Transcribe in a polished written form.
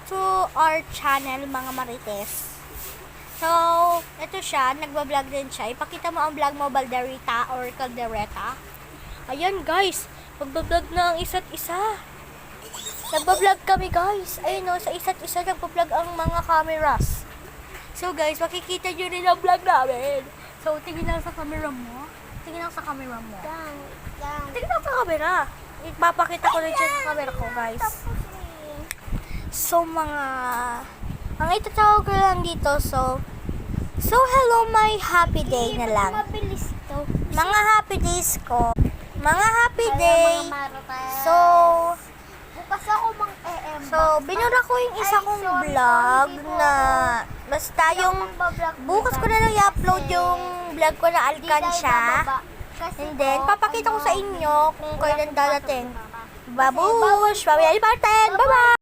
to our channel, mga Marites. So, ito siya, nagbablog din siya. Ipakita mo ang vlog mo, Balderita or Caldereta. Ayan guys, magbablog na ang isa't isa. Nagbablog kami guys. Ayun o, sa isa't isa nagbablog ang mga cameras. So guys, makikita nyo rin ang vlog namin. So, tingin lang sa camera mo. Tingin lang sa camera mo. Tingin lang sa camera. Ipapakita ko rin siya sa camera ko guys. So, ang itatawag ko lang dito, so hello my happy day na lang. Mabilis to. Mga happy days ko. Mga happy day. So, bukas ako mang-EM. so, binura ko yung isa kong vlog na basta yung bukas ko na lang i-upload yung vlog ko na Alkansya. And then, papakita ko sa inyo kung kailan dadating. Babush! Babush! Martin! Bye-bye!